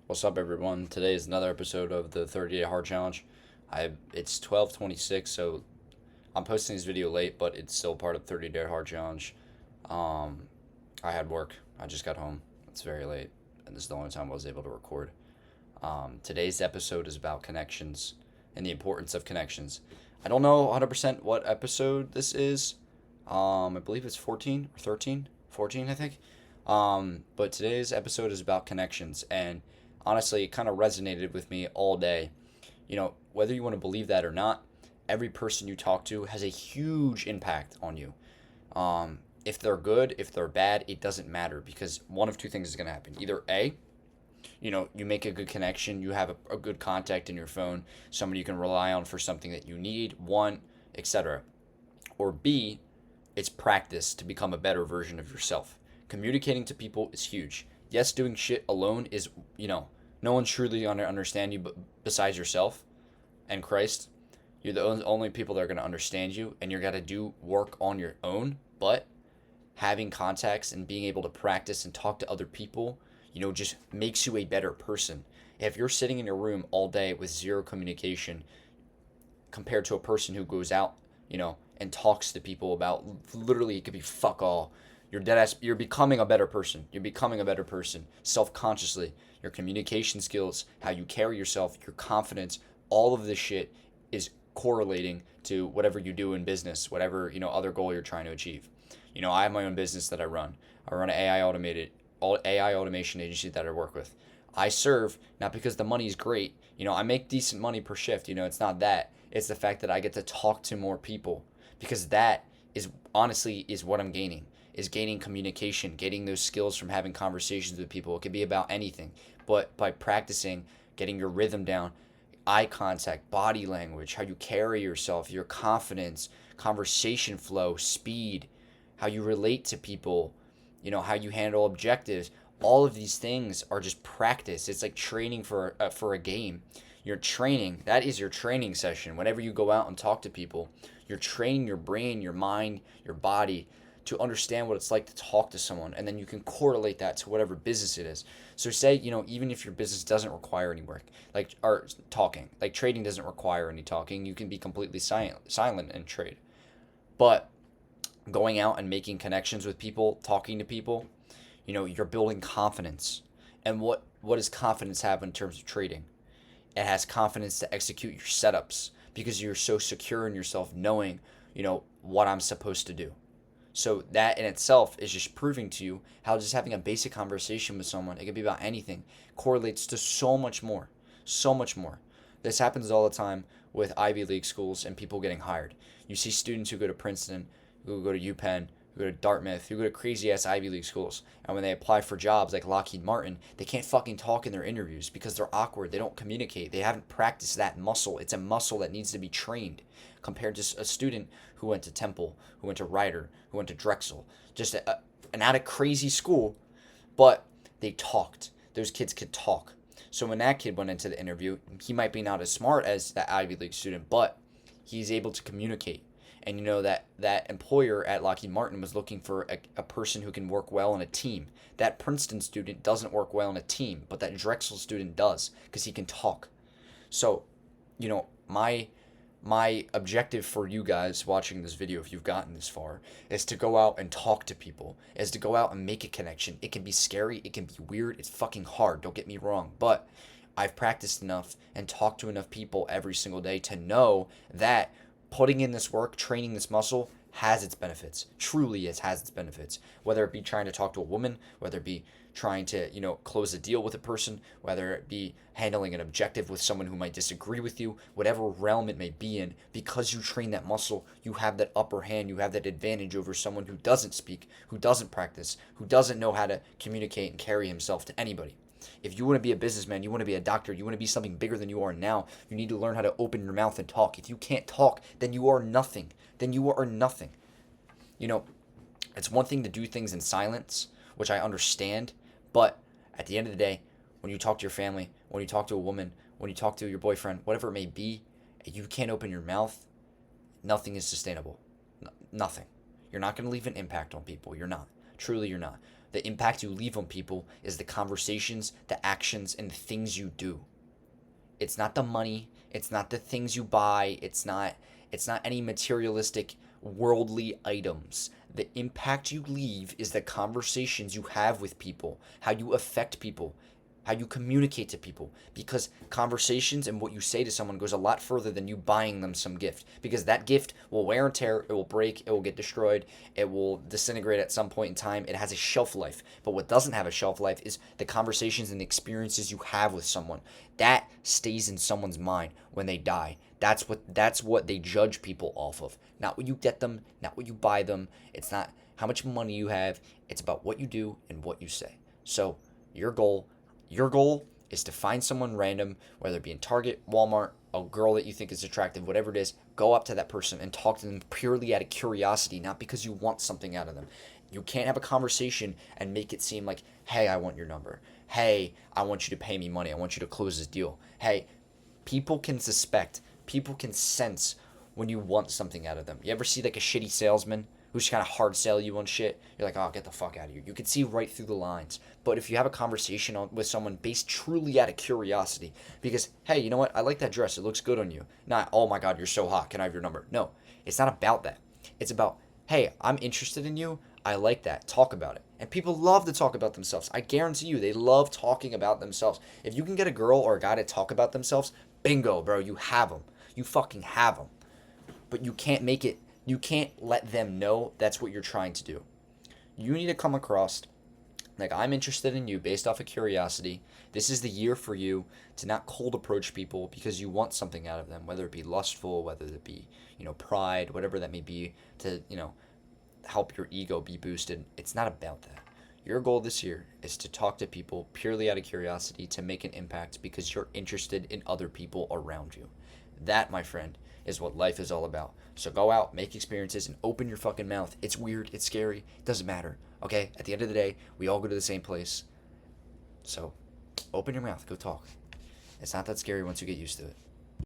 What's up, everyone? Today is another episode of the 30-day hard challenge. It's 12:26, so I'm posting this video late, but it's still part of 30-day hard challenge. Um, I had work. I just got home. It's very late, and this is the only time I was able to record. Today's episode is about connections and the importance of connections. I don't know 100% what episode this is. I believe it's 14 or 13. 14, I think. But today's episode is about connections, and honestly, it kind of resonated with me all day. Whether you want to believe that or not, every person you talk to has a huge impact on you. If they're good, if they're bad, it doesn't matter because one of two things is going to happen. Either A, you make a good connection, you have a good contact in your phone, somebody you can rely on for something that you need, want, etc. Or B, it's practice to become a better version of yourself. Communicating to people is huge. Yes, doing shit alone is, no one truly understand you but besides yourself and Christ. You're the only people that are going to understand you, and you're going to do work on your own. But having contacts and being able to practice and talk to other people, just makes you a better person. If you're sitting in your room all day with zero communication compared to a person who goes out, and talks to people about literally it could be fuck all. You're dead ass. You're becoming a better person. You're becoming a better person self consciously. Your communication skills, how you carry yourself, your confidence, all of this shit is correlating to whatever you do in business, whatever other goal you're trying to achieve. I have my own business that I run. I run an AI automation agency that I work with. I serve not because the money is great. I make decent money per shift. It's not that. It's the fact that I get to talk to more people because that is honestly is what I'm gaining. Is gaining communication, getting those skills from having conversations with people. It could be about anything, but by practicing, getting your rhythm down, eye contact, body language, how you carry yourself, your confidence, conversation flow, speed, how you relate to people, how you handle objectives. All of these things are just practice. It's like training for a game. You're training. That is your training session. Whenever you go out and talk to people, you're training your brain, your mind, your body to understand what it's like to talk to someone, and then you can correlate that to whatever business it is. So say, even if your business doesn't require any work, like or talking, like trading doesn't require any talking, you can be completely silent and trade. But going out and making connections with people, talking to people, you're building confidence. And what does confidence have in terms of trading? It has confidence to execute your setups because you're so secure in yourself knowing, what I'm supposed to do. So that in itself is just proving to you how just having a basic conversation with someone, it could be about anything, correlates to so much more. So much more. This happens all the time with Ivy League schools and people getting hired. You see students who go to Princeton, who go to UPenn, who go to Dartmouth, who go to crazy ass Ivy League schools. And when they apply for jobs like Lockheed Martin, they can't fucking talk in their interviews because they're awkward. They don't communicate. They haven't practiced that muscle. It's a muscle that needs to be trained compared to a student who went to Temple, who went to Rider, who went to Drexel. Just an out of crazy school, but they talked. Those kids could talk. So when that kid went into the interview, he might be not as smart as that Ivy League student, but he's able to communicate. And that employer at Lockheed Martin was looking for a person who can work well in a team. That Princeton student doesn't work well in a team, but that Drexel student does because he can talk. So, my objective for you guys watching this video, if you've gotten this far, is to go out and talk to people, is to go out and make a connection. It can be scary, it can be weird, it's fucking hard, don't get me wrong, but I've practiced enough and talked to enough people every single day to know that putting in this work, training this muscle, has its benefits. Truly, it has its benefits. Whether it be trying to talk to a woman, whether it be trying to, close a deal with a person, whether it be handling an objective with someone who might disagree with you, whatever realm it may be in, because you train that muscle, you have that upper hand, you have that advantage over someone who doesn't speak, who doesn't practice, who doesn't know how to communicate and carry himself to anybody. If you want to be a businessman, you want to be a doctor, you want to be something bigger than you are now, you need to learn how to open your mouth and talk. If you can't talk, then you are nothing. Then you are nothing. It's one thing to do things in silence, which I understand, but at the end of the day, when you talk to your family, when you talk to a woman, when you talk to your boyfriend, whatever it may be, and you can't open your mouth, nothing is sustainable. Nothing. You're not going to leave an impact on people. You're not. Truly, you're not. The impact you leave on people is the conversations, the actions, and the things you do. It's not the money, it's not the things you buy, it's not any materialistic worldly items. The impact you leave is the conversations you have with people, how you affect people, how you communicate to people, because conversations and what you say to someone goes a lot further than you buying them some gift, because that gift will wear and tear, it will break, it will get destroyed, it will disintegrate at some point in time. It has a shelf life. But what doesn't have a shelf life is the conversations and the experiences you have with someone. That stays in someone's mind when they die. That's what they judge people off of. Not what you get them, not what you buy them. It's not how much money you have. It's about what you do and what you say. So your goal is to find someone random, whether it be in Target, Walmart, a girl that you think is attractive, whatever it is. Go up to that person and talk to them purely out of curiosity, not because you want something out of them. You can't have a conversation and make it seem like, hey, I want your number. Hey, I want you to pay me money. I want you to close this deal. Hey, people can suspect, people can sense when you want something out of them. You ever see like a shitty salesman who's kind of hard sell you on shit? You're like, oh, get the fuck out of here. You can see right through the lines. But if you have a conversation with someone based truly out of curiosity, because, hey, you know what? I like that dress. It looks good on you. Not, oh my God, you're so hot. Can I have your number? No, it's not about that. It's about, hey, I'm interested in you. I like that. Talk about it. And people love to talk about themselves. I guarantee you, they love talking about themselves. If you can get a girl or a guy to talk about themselves, bingo, bro, you have them. You fucking have them. But you can't make it, you can't let them know that's what you're trying to do. You need to come across like, I'm interested in you based off of curiosity. This is the year for you to not cold approach people because you want something out of them, whether it be lustful, whether it be, pride, whatever that may be, to, help your ego be boosted. It's not about that. Your goal this year is to talk to people purely out of curiosity, to make an impact because you're interested in other people around you. That, my friend, is what life is all about. So go out, make experiences, and open your fucking mouth. It's weird, it's scary, it doesn't matter. Okay? At the end of the day, we all go to the same place. So open your mouth, go talk. It's not that scary once you get used to it.